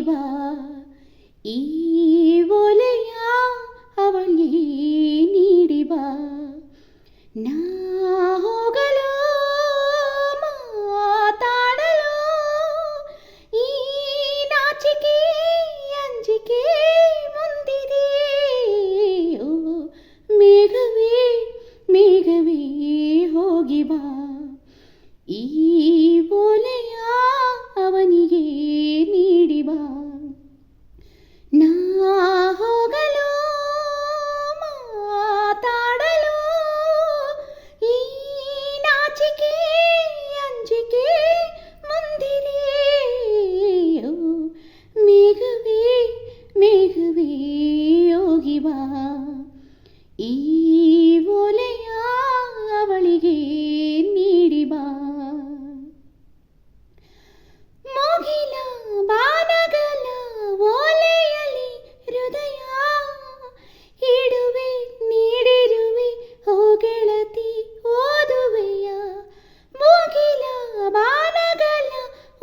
ಬಾ ಈ ಓಲೆಯ ಅವಳಿಗೆ ನೀಡಿ ಬಾ ನಾ ಹೋಗಲು ಮಾತಾಡಲು ಈ ನಾಚಿಕೆ ಅಂಜಿಕೆ ಮುಂದಿದೆ ಓ ಮೇಘವೇ ಮೇಘವೇ ಹೋಗಿ ಬಾ ಈ ಓಲೆಯ ಅವನಿಗೆ ನೀಡಿ ಬಾ ನಾ ಹೋಗಲು ಮಾತಾಡಲು ಈ ನಾಚಿಕೆ ಅಂಜಿಕೆ ಮುಂದಿದೆ ಓ ಮೇಘವೇ ಮೇಘವೇ ಹೋಗಿ ಬಾ ಈ ಓಲೆಯ ಅವಳಿಗೆ ನೀಡಿ ಬಾ ಮುಗಿಲ ಬಾನಗಲ ಓಲೆಯಲ್ಲಿ ಹೃದಯ ಇಡುವೆ ನೀಡಿರುವೆ ಓ ಗೆಳತಿ ಓದುವೆಯ ಮುಗಿಲ ಬಾನಗಲ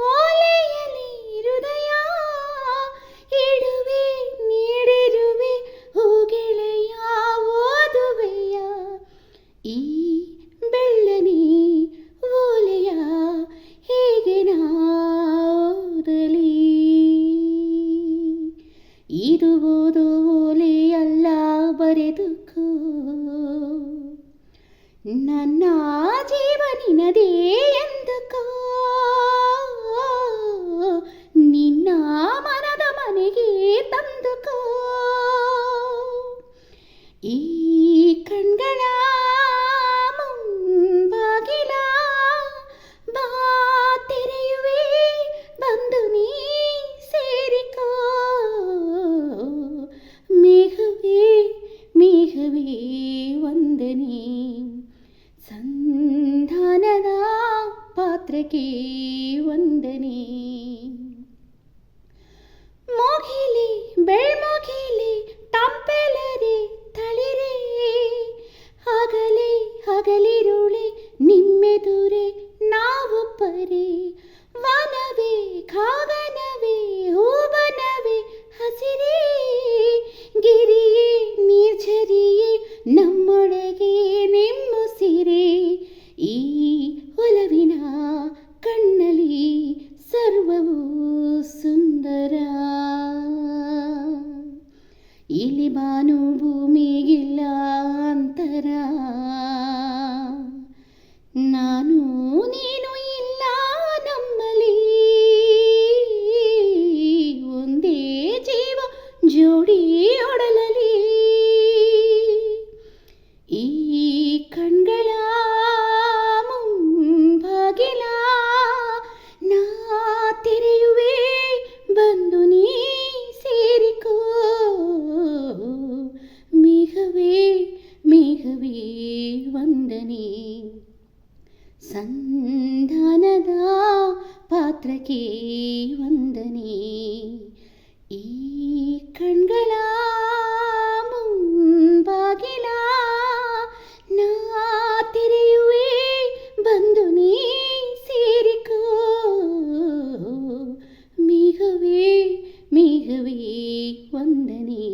ಓಲೆಯಲ್ಲಿ ಹೃದಯ ಇಡುವೆ ನೀಡಿರುವೆ ಓ ಗೆಳೆಯ ಓದುವೆಯ ಈ ಬೆಳ್ಳನೆ ಓಲೆಯ ಹೇಗೆ ಓದಲಿ ಇದು ಓದೋ ಓಲೆಯಲ್ಲ ಬರೆದುಕೋ ನನ್ನ ಜೀವನಿನದೇ ಎಂದುಕೋ ನಿನ್ನ ಮನದ ಮನೆಗೆ ತಂದುಕೋ ಈ ಕಣ್ಗಳ ಮುಂಬಾಗಿಲ ಬಾ ತೆರೆಯುವೆ ಬಂದು ನೀ ಸೇರಿಕೋ ಮೇಘವೇ ಮೇಘವೇ ವಂದನೆ ಸಂಧಾನದ ಪಾತ್ರಕ್ಕೆ ವಂದನೆ ಮೋಗಿಲಿ ಬೆಳ್ಮೋಗಿಲಿ ತಂಪೆಲರೆ ತಳಿರೆ ಹಗಲೇ ಹಗಲಿರುಳೆ ನಿಮ್ಮೆದುರೆ ನಾವೊಬ್ಬರೇ ವನವೇ ಕಾಗನವೇ ಹೂವನವೇ ಹಸಿರೇ ಗಿರಿಯೇ ನಿರ್झರಿಯೇ ನಮ್ಮೊಳಗೆ ನಿಮ್ಮುಸಿರೆ ಈ ಒಲವಿನ ಕಣ್ಣಲ್ಲಿ ಸರ್ವವೂ ಸುಂದರ ಇಲ್ಲಿ ಬಾನು ಭೂಮಿಗಿಲ್ಲ ಅಂತರ ನಾನು ನೀನು ಇಲ್ಲ ನಮ್ಮಲ್ಲಿ ಒಂದೇ ಜೀವ ಜೋಡಿ ಒಡಲಲಿ ಈ ಕಣ್ಗಳ ಮುಂಬಾಗಿಲ ನಾ ತೆರೆಯುವೆ ಬಂದು ನೀ ಸೇರಿಕೋ ಮೇಘವೇ ಮೇಘವೇ ವಂದನೆ ಸಂಧಾನದ ಪಾತ್ರಕ್ಕೆ ವಂದನೆ ಈ ಕಣ್ಗಳ ಮುಂಬಾಗಿಲ ನಾ ತೆರೆಯುವೆ ಬಂದು ನೀ ಸೇರಿಕೋ ಮೇಘವೇ ಮೇಘವೇ ವಂದನೆ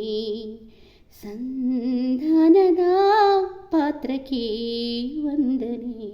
ಸಂಧಾನದ ಪಾತ್ರಕ್ಕೆ ವಂದನೆ